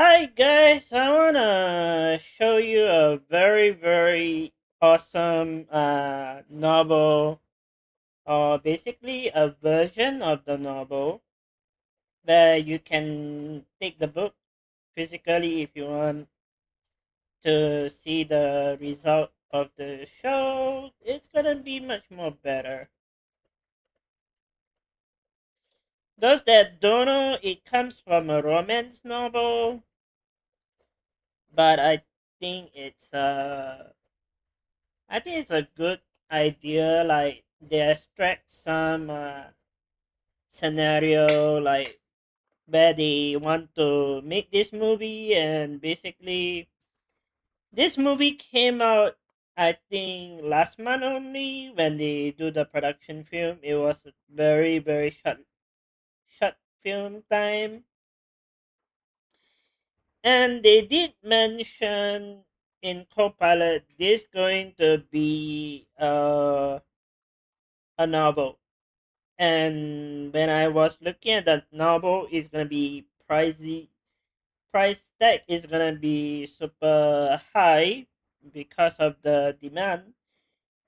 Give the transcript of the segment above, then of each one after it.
Hi guys, I wanna show you a very awesome novel, or basically a version of the novel where you can take the book physically if you want to see the result of the show. It's gonna be much more better. Those that don't know, it comes from a romance novel, but I think it's a good idea. Like they extract some scenario, like where they want to make this movie, and basically this movie came out. I think last month only when they do the production film. It was a very short film time, and they did mention in Copilot this going to be a novel. And when I was looking at that novel, it's gonna be pricey. Price tag is gonna be super high because of the demand.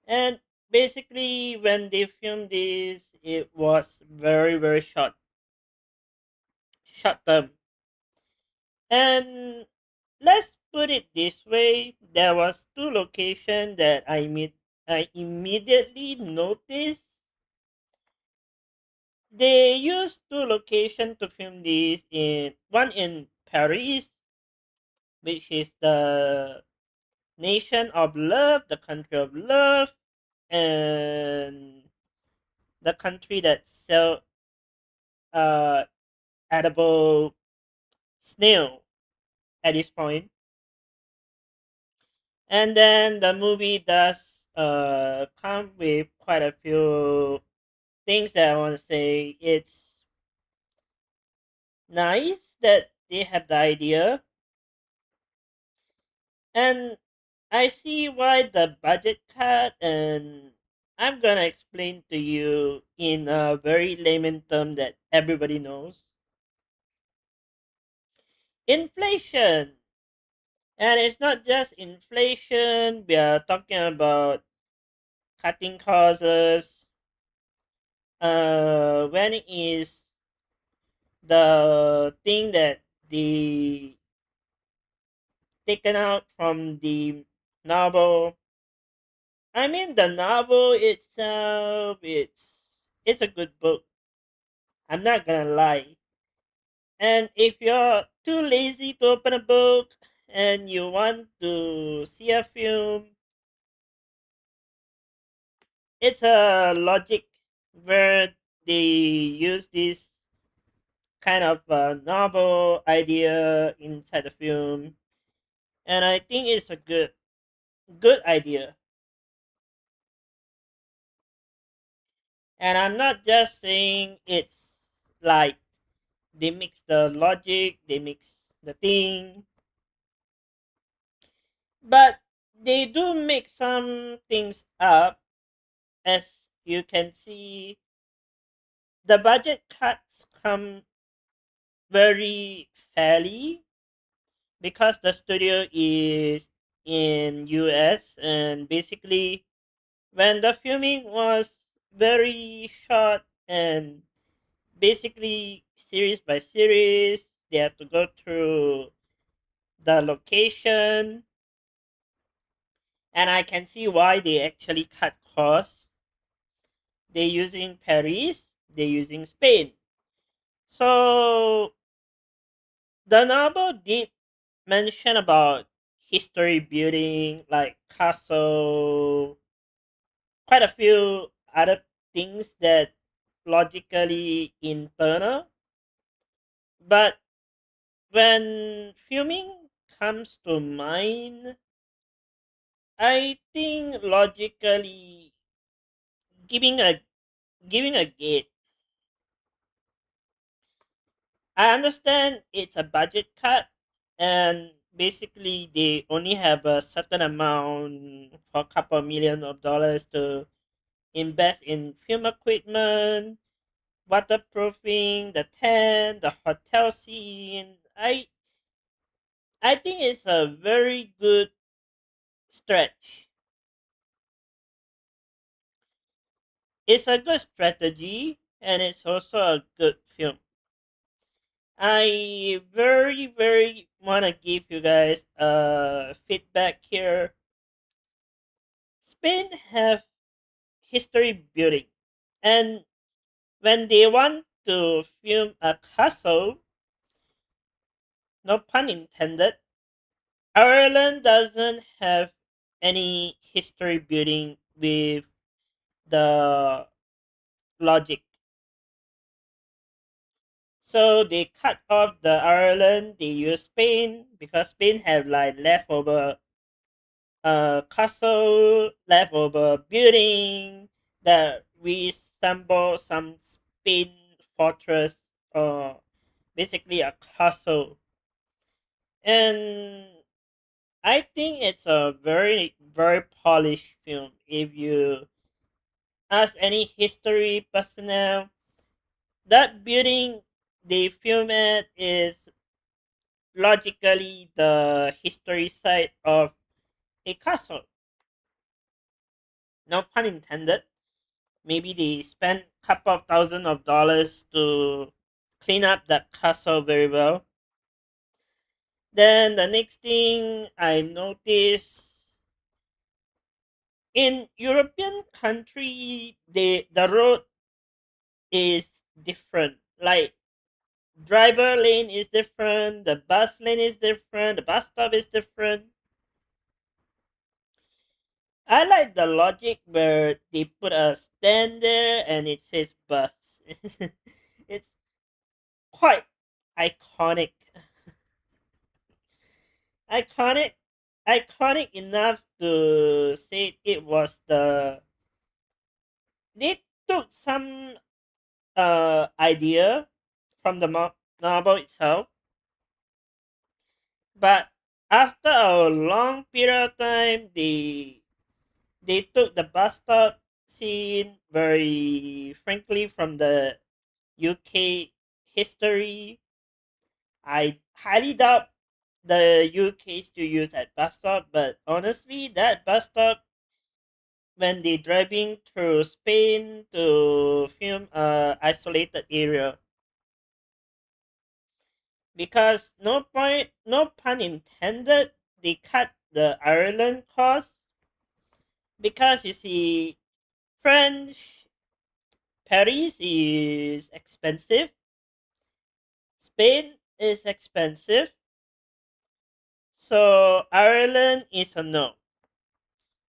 And basically, when they filmed this, it was very short term. And let's put it this way: there was two locations that I immediately noticed. They used two locations to film this, in one in Paris, which is the nation of love, the country of love, and the country that sell uh edible snail at this point. And then the movie does come with quite a few things that I want to say. It's nice that they have the idea. And I see why the budget cut, and I'm gonna explain to you in a very layman term that everybody knows. Inflation. And it's not just inflation, we are talking about cutting costs. When it is the thing that the taken out from the novel. I mean, the novel itself, it's a good book. I'm not gonna lie. And if you're too lazy to open a book and you want to see a film, it's a logic where they use this kind of novel idea inside the film, and I think it's a good idea. And I'm not just saying it's like they mix the logic, they mix the thing, but they do make some things up. As you can see, the budget cuts come very fairly because the studio is in US, and basically when the filming was very short and basically series by series, they have to go through the location, and I can see why they actually cut costs. They're using Paris, they're using Spain. So the novel did mention about history building, like castle, quite a few other things that logically internal. But when filming comes to mind, I think logically giving a giving a gate. I understand it's a budget cut, and basically they only have a certain amount for a couple million of dollars to invest in film equipment, waterproofing, the tent, the hotel scene. I think it's a very good stretch. It's a good strategy and it's also a good film. I very want to give you guys feedback here. Spain have history building, and when they want to film a castle, no pun intended, Ireland doesn't have any history building with the logic. So they cut off the Ireland, they use Spain because Spain have like leftover castle, leftover building that resemble some Spain fortress or basically a castle. And I think it's a very polished film. If you ask any history personnel, that building they film at is logically the history side of a castle. No pun intended. Maybe they spent a couple of thousand of dollars to clean up that castle very well. Then the next thing I noticed in European country, the road is different. Like driver lane is different, the bus lane is different, the bus stop is different. I like the logic where they put a stand there and it says bus. It's quite iconic. iconic iconic enough to say it was they took some idea from the novel itself, but after a long period of time they took the bus stop scene very frankly from the UK history. I highly doubt the UK still use that bus stop, but honestly, that bus stop when they driving through Spain to film a isolated area, because no pun intended, they cut the Ireland cost because you see, French Paris is expensive, Spain is expensive, so Ireland is a no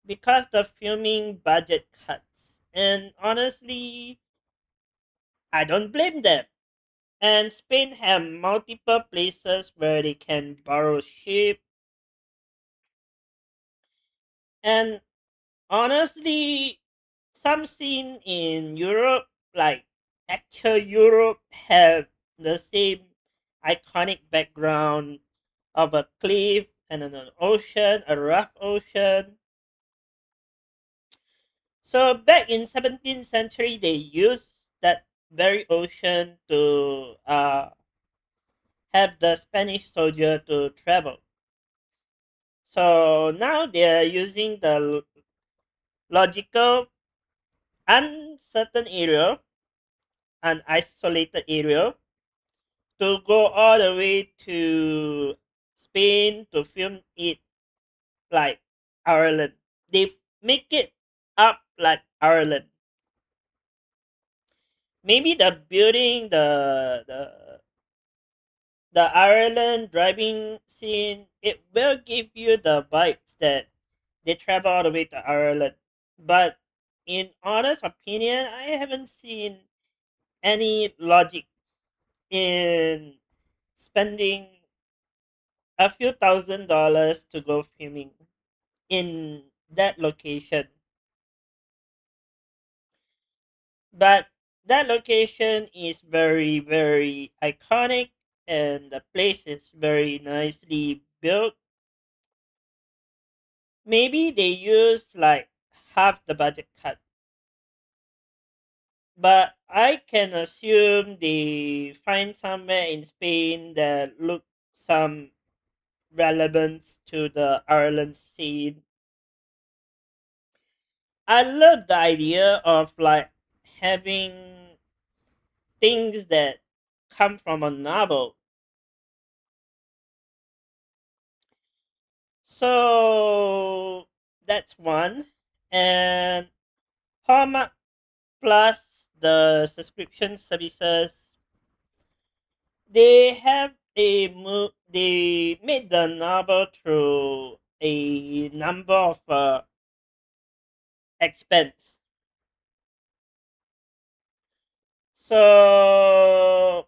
because the filming budget cuts. And honestly, I don't blame them. And Spain have multiple places where they can borrow ship. And honestly, some scene in Europe, like actual Europe, have the same iconic background of a cliff and an ocean, a rough ocean. So back in 17th century, they used that very ocean to have the Spanish soldier to travel. So now they are using the logical, uncertain area, an isolated area, to go all the way to Spain to film it like Ireland. They make it up like Ireland. Maybe the building, the Ireland driving scene, it will give you the vibes that they travel all the way to Ireland. But in honest opinion, I haven't seen any logic in spending a few $1,000s to go filming in that location. But that location is very iconic and the place is very nicely built. Maybe they use like half the budget cut, but I can assume they find somewhere in Spain that look some relevance to the Ireland scene. I love the idea of like having things that come from a novel. So that's one. And Hallmark Plus, the subscription services, they made the novel through a number of expense. So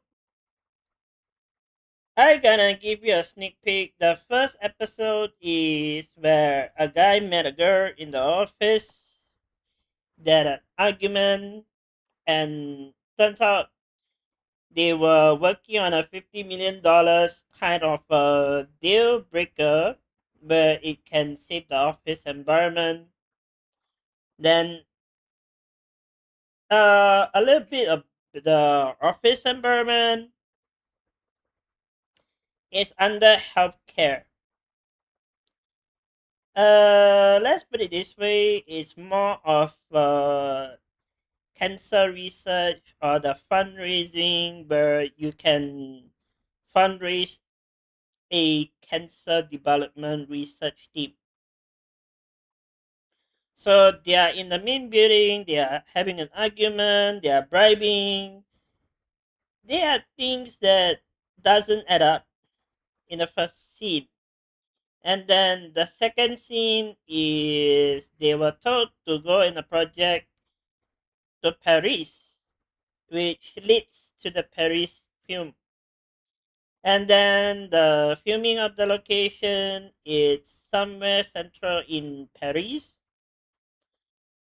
I gonna give you a sneak peek. The first episode is where a guy met a girl in the office. They had an argument, and turns out they were working on a $50 million kind of a deal breaker where it can save the office environment. Then a little bit of the office environment is under healthcare. Let's put it this way: it's more of cancer research or the fundraising where you can fundraise a cancer development research team. So they are in the main building, they are having an argument, they are bribing. They are things that doesn't add up in the first scene. And then the second scene is they were told to go in a project to Paris, which leads to the Paris film. And then the filming of the location is somewhere central in Paris.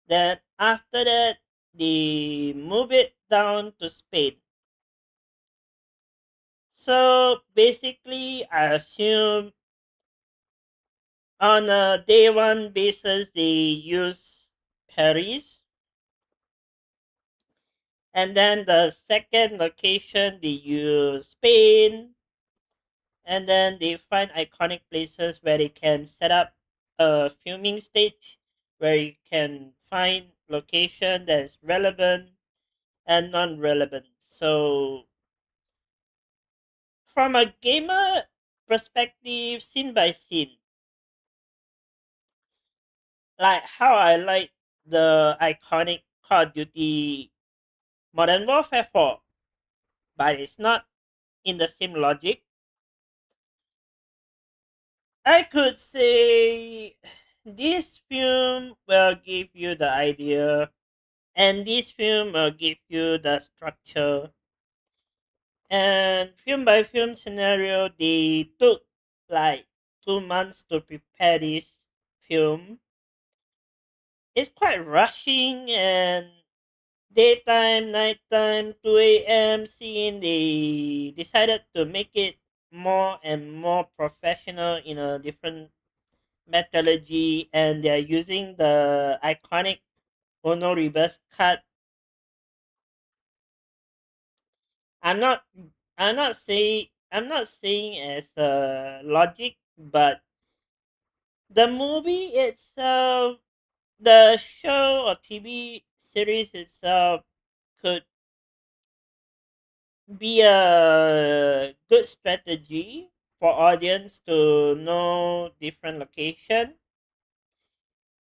Then after that, they move it down to Spain. So basically, I assume on a day one basis, they use Paris. And then the second location, they use Spain. And then they find iconic places where they can set up a filming stage where you can find location that's relevant and non-relevant. So from a gamer perspective, scene by scene, like how I like the iconic Call of Duty Modern Warfare 4, but it's not in the same logic. I could say this film will give you the idea, and this film will give you the structure. And film by film scenario, they took like 2 months to prepare this film. It's quite rushing and daytime, nighttime, 2 a.m. scene. They decided to make it more and more professional in a different methodology, and they're using the iconic Ono reverse cut. I'm not I'm not saying as a logic, but the movie itself, the show or TV series itself could be a good strategy for audience to know different location.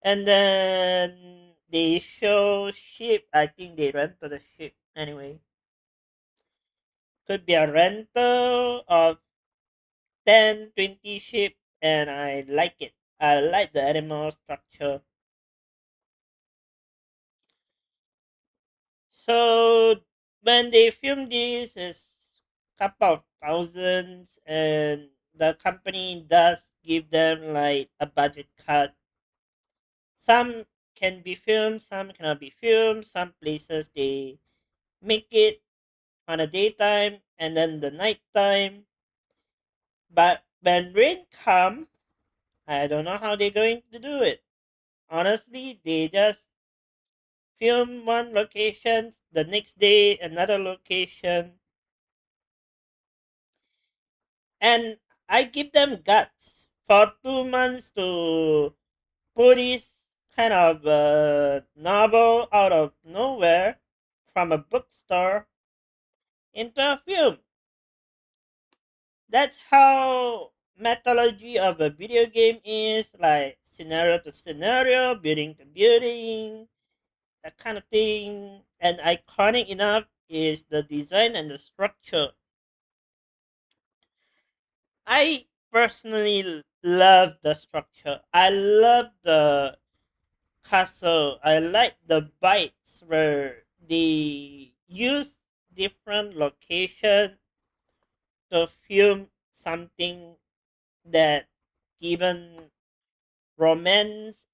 And then they show ship. I think they rent to the ship anyway. Could be a rental of 10, 20 ship, and I like it. I like the animal structure. So when they film this, it's couple of thousands, and the company does give them like a budget cut. Some can be filmed, some cannot be filmed. Some places they make it on a daytime and then the nighttime. But when rain come, I don't know how they're going to do it. Honestly, they just film one location, the next day another location. And I give them guts for 2 months to put this kind of novel out of nowhere from a bookstore into a film. That's how methodology of a video game is, like scenario to scenario, building to building, that kind of thing. And iconic enough is the design and the structure. I personally love the structure. I love the castle. I like the bites where they use different location to film something that given romance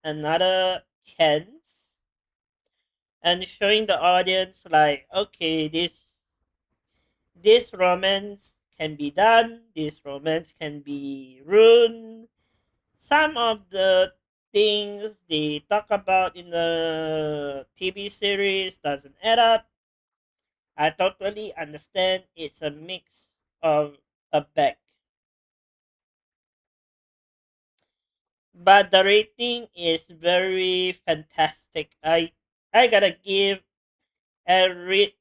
another chance and showing the audience like, okay, this romance can be done, this romance can be ruined. Some of the things they talk about in the TV series doesn't add up. I totally understand it's a mix of a bag. But the rating is very fantastic. I gotta give a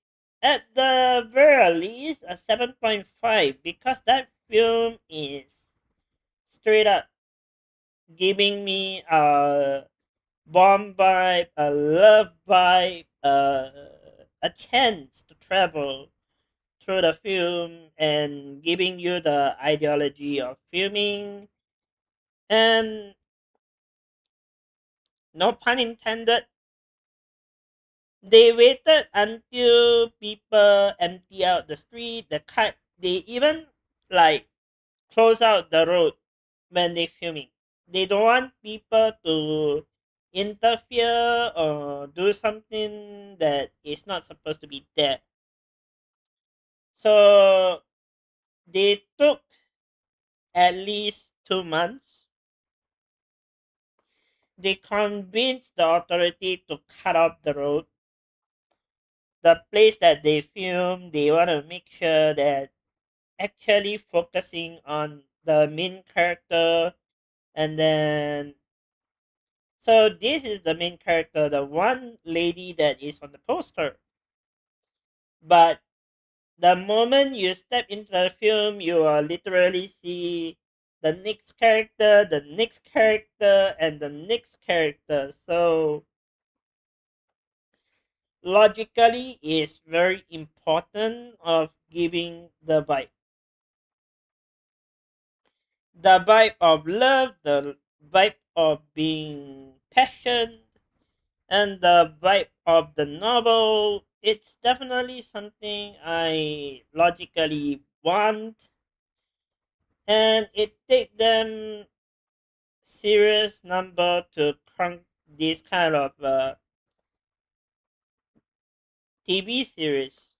at the very least a 7.5 because that film is straight up giving me a bomb vibe, a love vibe, a chance to travel through the film and giving you the ideology of filming. And no pun intended, they waited until people empty out the street, the cut. They even like close out the road when they filming. They don't want people to interfere or do something that is not supposed to be there. So they took at least 2 months. They convinced the authority to cut off the road. The place that they film, they want to make sure that actually focusing on the main character. And then so this is the main character, the one lady that is on the poster. But the moment you step into the film, you will literally see the next character, the next character, and the next character. So logically is very important of giving the vibe of love, the vibe of being passion, and the vibe of the novel. It's definitely something I logically want, and it take them serious number to crank this kind of TV series.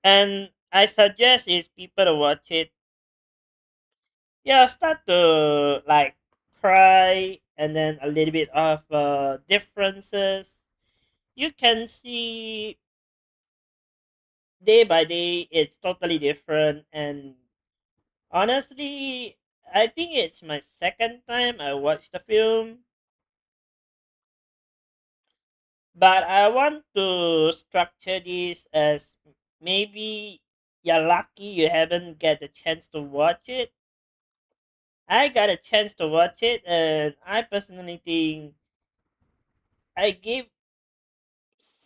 And I suggest is people to watch it. Yeah, start to like cry, and then a little bit of differences. You can see day by day it's totally different, and honestly I think it's my second time I watched the film, but I want to structure this as maybe you're lucky you haven't get the chance to watch it. I got a chance to watch it, and I personally think I gave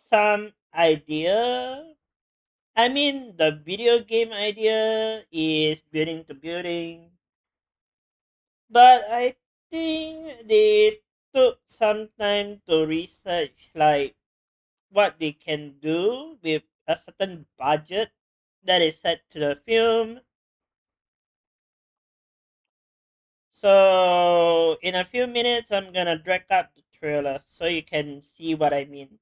some idea. I mean, the video game idea is building to building, but I think they took some time to research like what they can do with a certain budget that is set to the film. So in a few minutes I'm gonna drag up the trailer so you can see what I mean.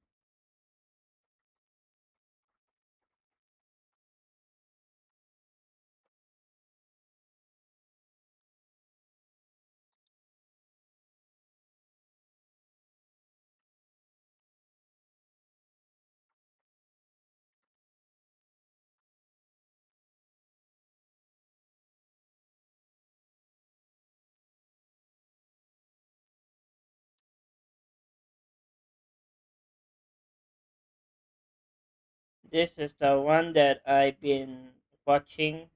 This is the one that I've been watching.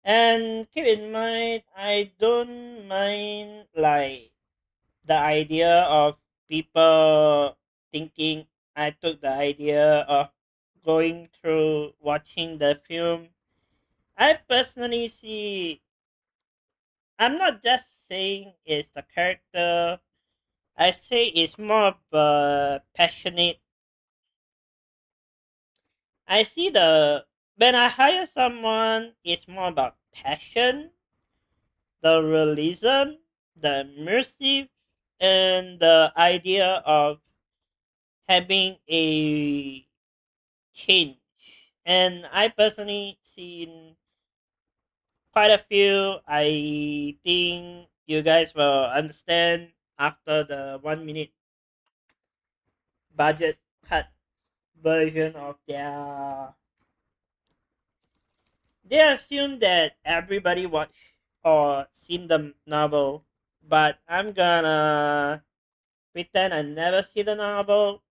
And keep in mind, I don't mind like the idea of people thinking I took the idea of going through watching the film. I personally see, I'm not just saying it's the character, I say it's more of a passionate. I see when I hire someone, it's more about passion, the realism, the immersive, and the idea of having a change. And I personally seen quite a few. I think you guys will understand after the 1 minute budget cut version of their. They assume that everybody watched or seen the novel, but I'm gonna pretend I never see the novel,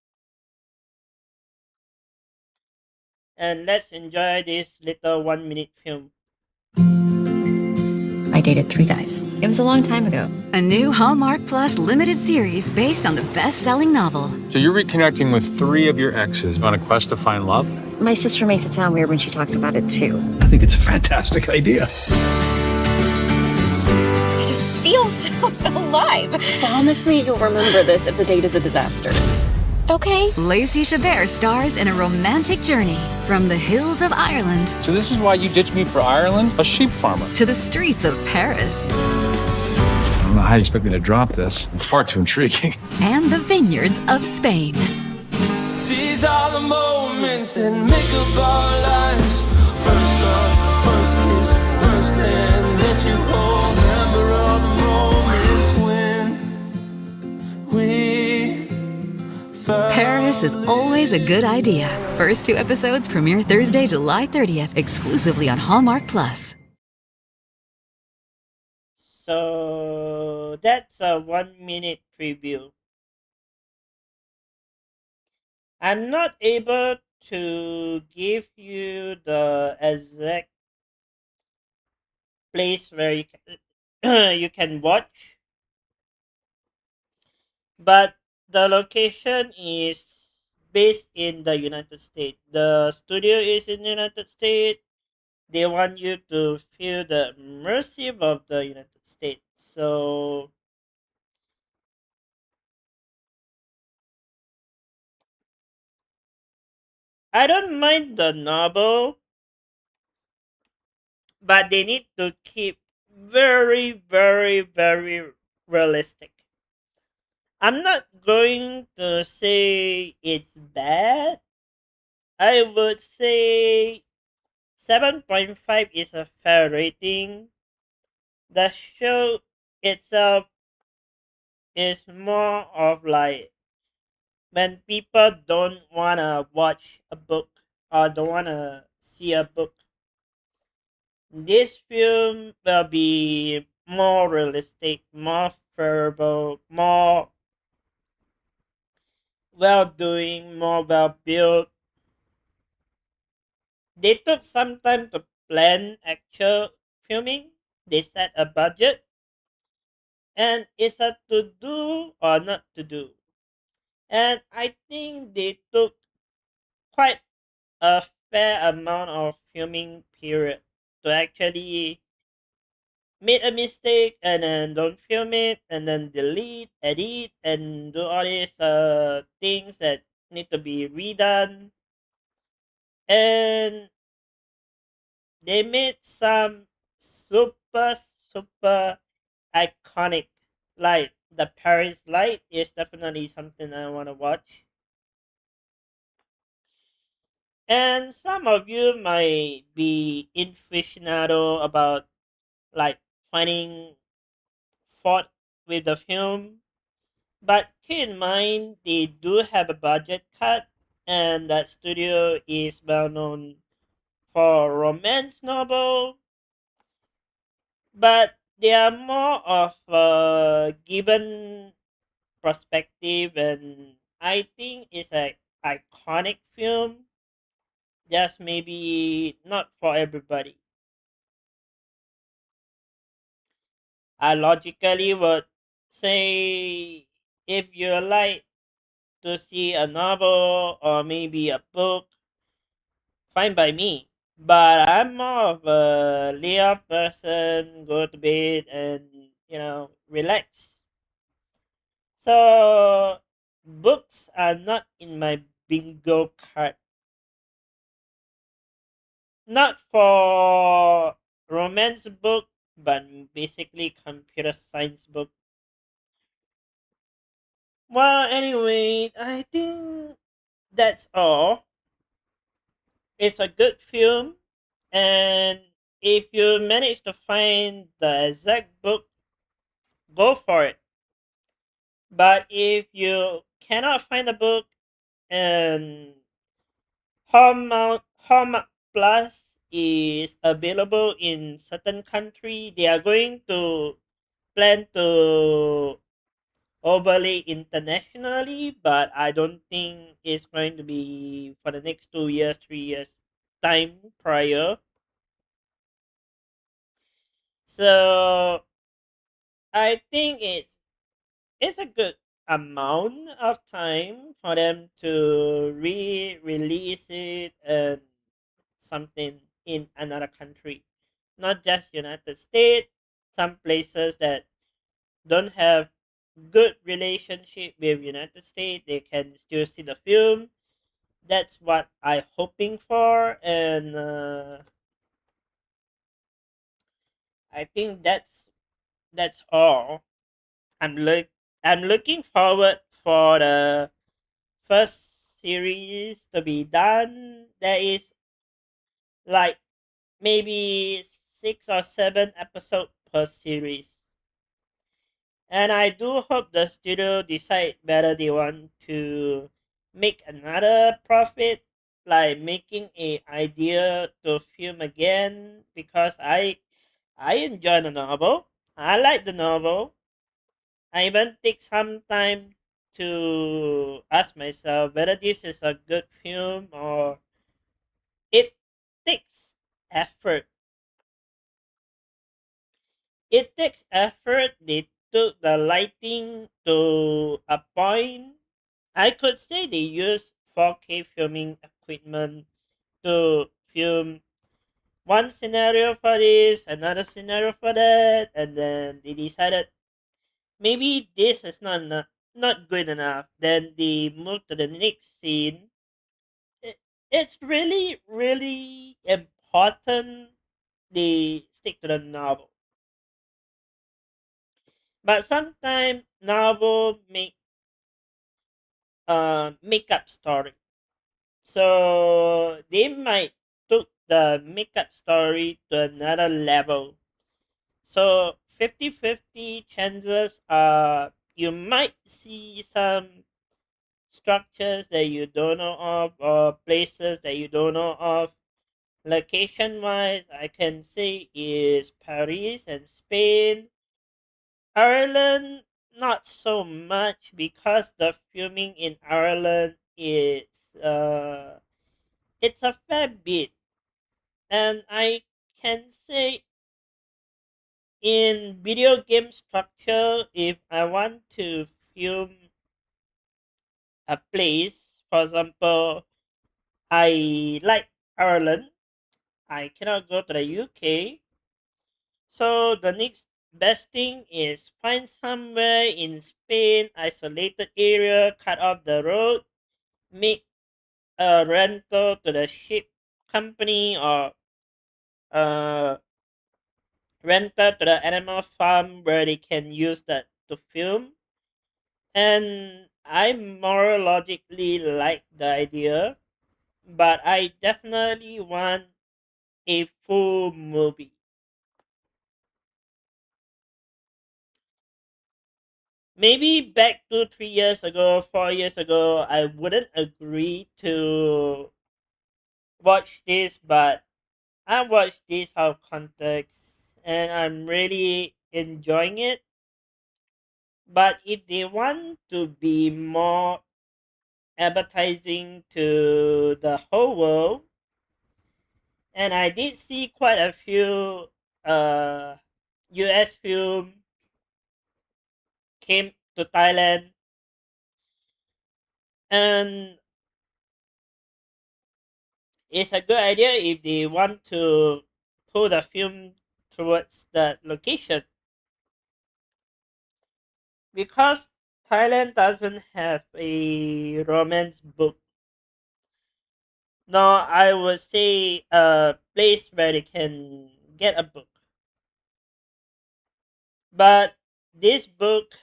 and let's enjoy this little 1 minute film. I dated 3 guys. It was a long time ago. A new Hallmark Plus limited series based on the best-selling novel. So you're reconnecting with 3 of your exes on a quest to find love? My sister makes it sound weird when she talks about it, too. I think it's a fantastic idea. I just feel so alive. Promise me you'll remember this if the date is a disaster. Okay. Lacey Chabert stars in a romantic journey from the hills of Ireland So this is why you ditched me for Ireland? A sheep farmer. to the streets of Paris I don't know how you expect me to drop this. It's far too intriguing. and the vineyards of Spain. These are the moments that make up our lives. First love, first kiss, first hand that you hold. Remember all the moments when we fell. Paris is always a good idea. First 2 episodes premiere Thursday, July 30th, exclusively on Hallmark Plus. So that's a 1 minute preview. I'm not able to give you the exact place where you can, you can watch, but the location is based in the United States. The studio is in the United States. They want you to feel the immersive of the United States. So I don't mind the novel, but they need to keep very, very, very realistic. I'm not going to say it's bad. I would say 7.5 is a fair rating. The show itself is more of like when people don't want to watch a book or don't want to see a book. This film will be more realistic, more verbal, more well doing, more well built. They took some time to plan actual filming. They set a budget, and it's a to do or not to do. And I think they took quite a fair amount of filming period to actually make a mistake and then don't film it and then delete, edit, and do all these things that need to be redone. And they made some super, super iconic. Like the Paris light is definitely something I want to watch. And some of you might be aficionado about like finding fault with the film, but keep in mind they do have a budget cut, and that studio is well known for romance novel, but they are more of a given perspective, and I think it's a iconic film. Just maybe not for everybody. I logically would say if you like to see a novel or maybe a book, fine by me. But I'm more of a lay up person, go to bed and relax. So books are not in my bingo card. Not for romance book, but basically computer science book. Well, anyway, I think that's all. It's a good film, and if you manage to find the exact book, go for it. But if you cannot find the book and Hallmark Plus is available in certain country, they are going to plan to overlay internationally, but I don't think it's going to be for the next 2 years, 3 years time prior. So I think it's a good amount of time for them to re-release it and something in another country, not just United States. Some places that don't have good relationship with United States, they can still see the film. That's what I hoping for, and I think that's all. I'm look I'm looking forward for the first series to be done. There is like maybe 6 or 7 episodes per series. And I do hope the studio decide whether they want to make another profit, like making a idea to film again, because I enjoy the novel. I like the novel. I even take some time to ask myself whether this is a good film or it takes effort. It takes effort. They took the lighting to a point. I could say they use 4K filming equipment to film one scenario for this, another scenario for that, and then they decided maybe this is not good enough. Then they move to the next scene. It's really really important they stick to the novel. But sometimes novel make up story. So they might took the makeup story to another level. So 50-50 chances are you might see some structures that you don't know of or places that you don't know of. Location wise, I can say is Paris and Spain. Ireland, not so much because the filming in Ireland is uh, it's a fair bit, and I can say in video game structure, if I want to film a place, for example, I like Ireland, I cannot go to the UK, so the next best thing is find somewhere in Spain, isolated area, cut off the road, make a rental to the ship company or uh, rental to the animal farm where they can use that to film. And I more logically like the idea, but I definitely want a full movie. Maybe back 2, 3 years ago, 4 years ago, I wouldn't agree to watch this, but I watched this out of context and I'm really enjoying it. But if they want to be more advertising to the whole world, and I did see quite a few US film came to Thailand, and it's a good idea if they want to pull the film towards that location, because Thailand doesn't have a romance book. No, I would say a place where they can get a book. But this book,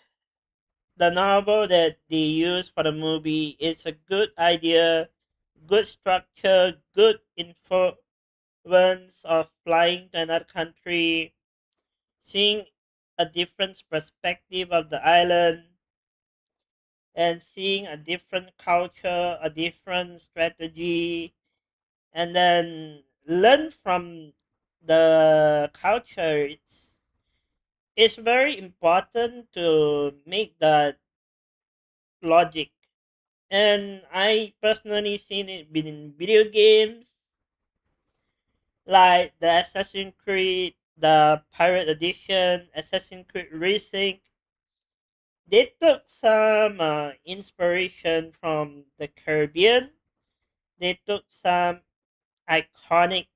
the novel that they use for the movie, is a good idea, good structure, good influence of flying to another country, seeing a different perspective of the island, and seeing a different culture, a different strategy, and then learn from the culture. It's very important to make that logic. And I personally seen it been in video games like the Assassin's Creed, the Pirate Edition, Assassin's Creed Racing. They took some inspiration from the Caribbean. They took some iconic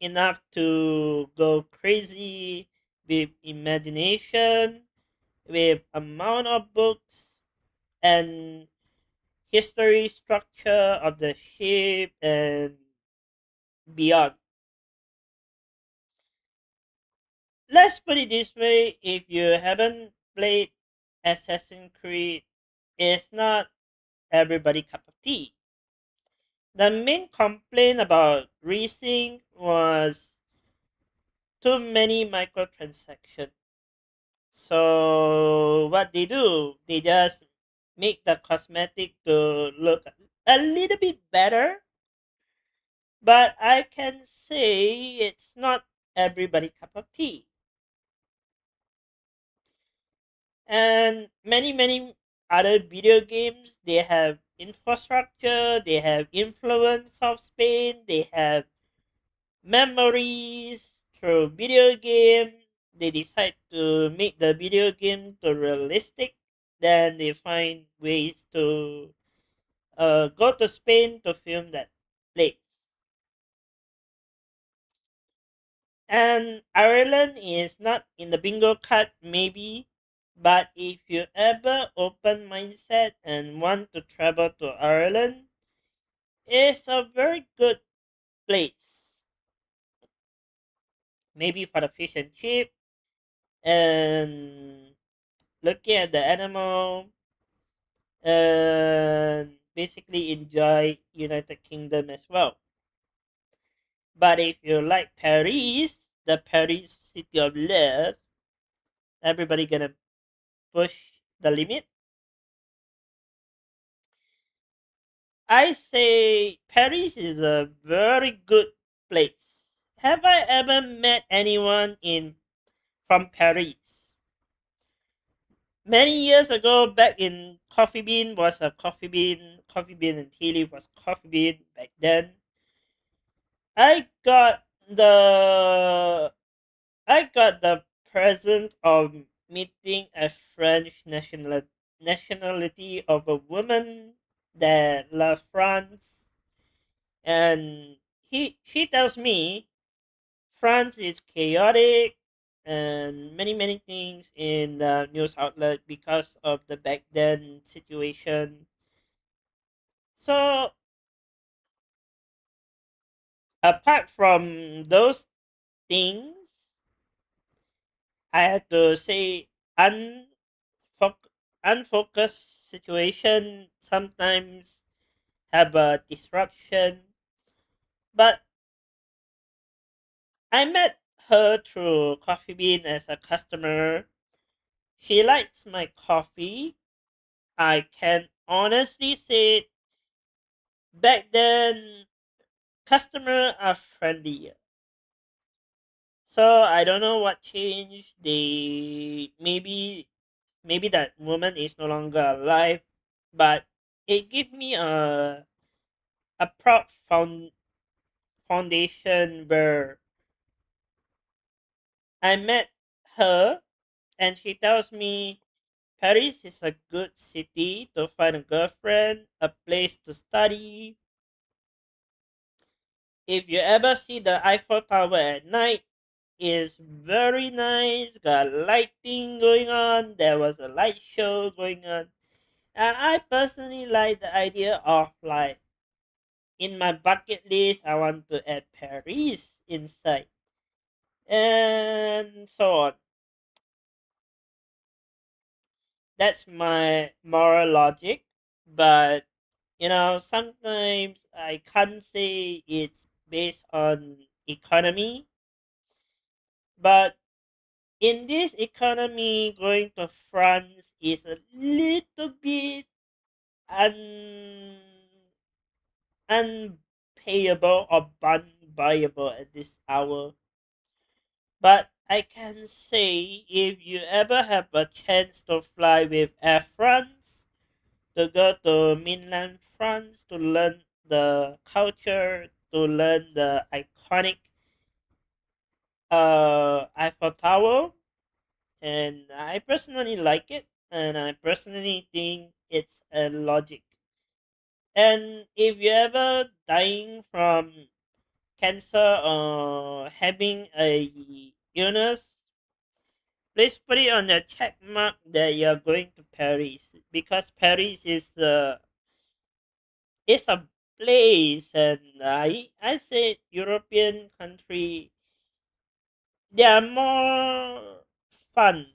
enough to go crazy with imagination, with amount of books and history structure of the ship and beyond. Let's put it this way, if you haven't played Assassin's Creed, it's not everybody cup of tea. The main complaint about racing was too many microtransactions. So what they do, they just make the cosmetic to look a little bit better, but I can say it's not everybody cup of tea. And many other video games, they have infrastructure, they have influence of Spain, they have memories through video game. They decide to make the video game to realistic, then they find ways to go to Spain to film that place. And Ireland is not in the bingo card, maybe, but if you ever open mindset and want to travel to Ireland, it's a very good place. Maybe for the fish and chip and looking at the animal and basically enjoy United Kingdom as well. But if you like Paris, the Paris city of love, everybody gonna push the limit. I say Paris is a very good place. Have I ever met anyone in from Paris? Many years ago, back in Coffee Bean was a Coffee Bean and Tea Leaf was Coffee Bean back then. I got the I got the present of meeting a French nationality of a woman that loves France, and she tells me France is chaotic and many things in the news outlet because of the back then situation. So apart from those things, I have to say unfocused situation sometimes have a disruption. But I met her through Coffee Bean as a customer. She likes my coffee. I can honestly say back then customers are friendlier. So I don't know what changed. They maybe maybe that woman is no longer alive, but it gave me a proud foundation where I met her, and she tells me Paris is a good city to find a girlfriend, a place to study. If you ever see the Eiffel Tower at night, it's very nice. Got lighting going on. There was a light show going on, and I personally like the idea of like in my bucket list. I want to add Paris inside, and so on. That's my moral logic, but sometimes I can't say it's based on economy, but in this economy, going to France is a little bit un unpayable or unbuyable at this hour. But I can say if you ever have a chance to fly with Air France, to go to mainland France to learn the culture, to learn the iconic Eiffel Tower, and I personally like it, and I personally think it's a logic. And if you're ever dying from cancer or having a illness, please put it on the check mark that you're going to Paris, because Paris is a place, and I said European country, they are more fun,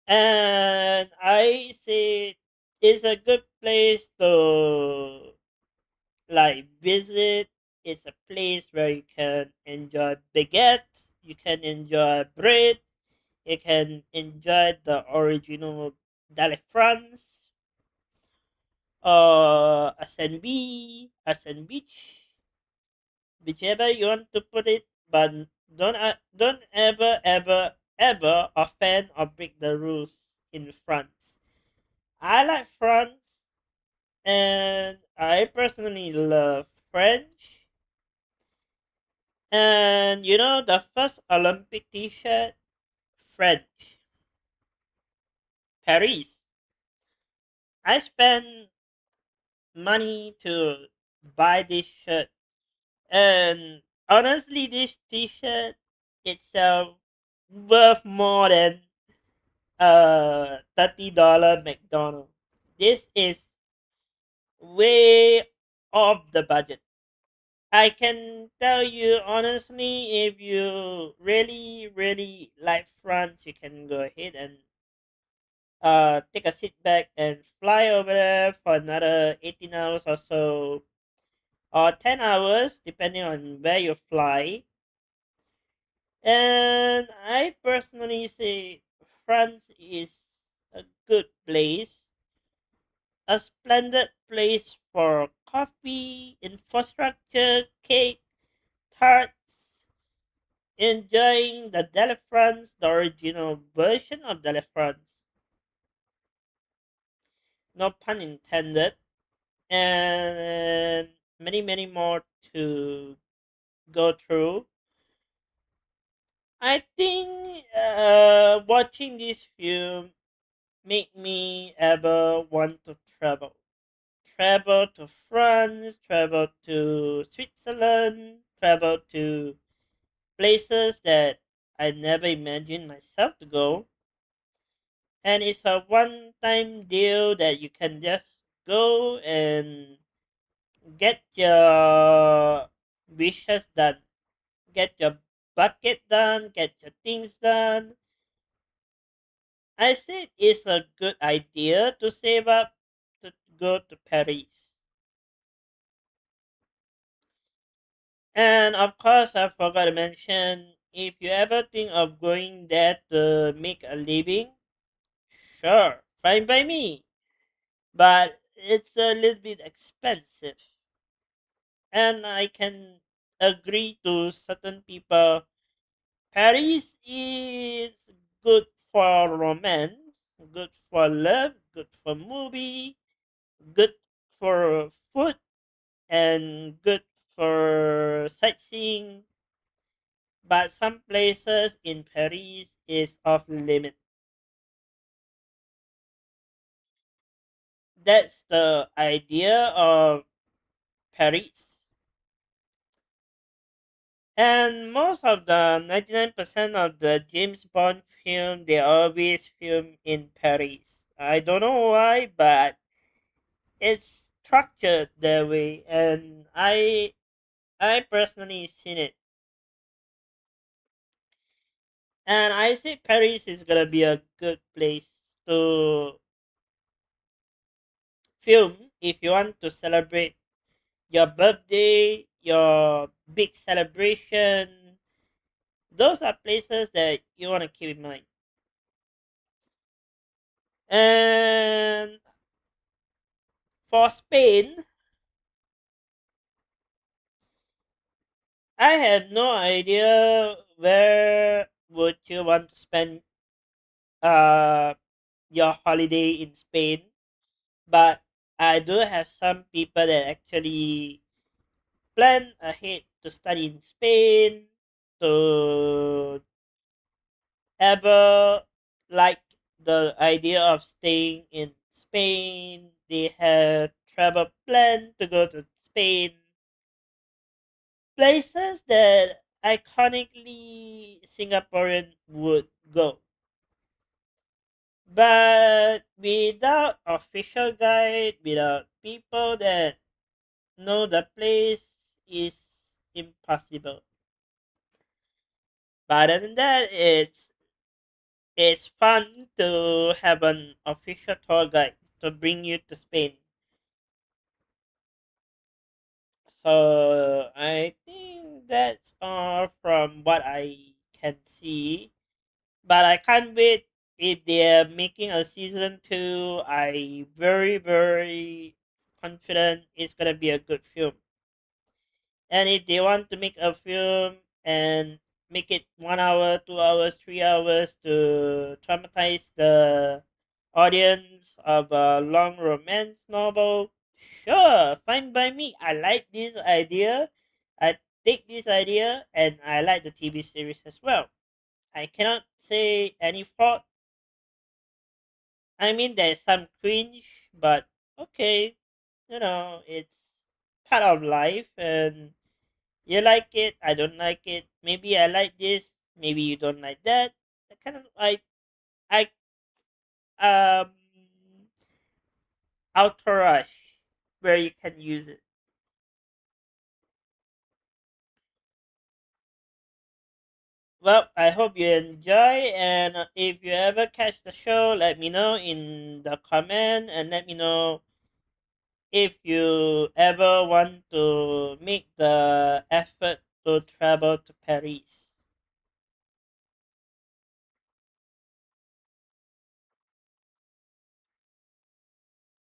and I say it's a good place to like visit. It's a place where you can enjoy baguette, you can enjoy bread, you can enjoy the original Dale France or a sandwich, a sandwich, whichever you want to put it. But don't ever offend or break the rules in France. I like France, and I personally love French. And the first Olympic T-shirt, French, Paris. I spent money to buy this shirt, and honestly, this T-shirt itself worth more than $30 McDonald's. This is way off the budget. I can tell you honestly, if you really, really like France, you can go ahead and take a seat back and fly over there for another 18 hours or so, or 10 hours, depending on where you fly. And I personally say France is a good place, a splendid place for coffee, infrastructure, cake, tarts, enjoying the Delafrance, the original version of Delafrance. No pun intended. And many, many more to go through. I think watching this film make me ever want to travel. Travel to France, travel to Switzerland, travel to places that I never imagined myself to go. And it's a one time deal that you can just go and get your wishes done, get your bucket done, get your things done. I said it's a good idea to save up to go to Paris. And of course, I forgot to mention, if you ever think of going there to make a living, sure, fine by me. But it's a little bit expensive. And I can agree to certain people, Paris is good for romance, good for love, good for movie, good for food, and good for sightseeing. But some places in Paris is off limit. That's the idea of Paris. And most of the 99% of the James Bond film, they always film in Paris. I don't know why, but it's structured that way, and I personally seen it, and I say Paris is gonna be a good place to film if you want to celebrate your birthday, your big celebration. Those are places that you want to keep in mind. And for Spain, I have no idea where would you want to spend uh your holiday in Spain, but I do have some people that actually plan ahead to study in Spain, to ever like the idea of staying in Spain. They have travel plan to go to Spain, places that iconically Singaporean would go. But without official guide, without people that know the place, is impossible. But other than that, it's fun to have an official tour guide to bring you to Spain. So I think that's all from what I can see. But I can't wait if they're making a season two. I very confident it's gonna be a good film. And if they want to make a film and make it 1 hour, 2 hours, 3 hours to traumatize the audience of a long romance novel, sure, fine by me. I like this idea. I take this idea and I like the TV series as well. I cannot say any fault. I mean, there's some cringe, but okay, it's part of life, and you like it, I don't like it. Maybe I like this, maybe you don't like that. I kind of I entourage where you can use it. Well, I hope you enjoy, and if you ever catch the show, let me know in the comment, and let me know if you ever want to make the effort to travel to Paris.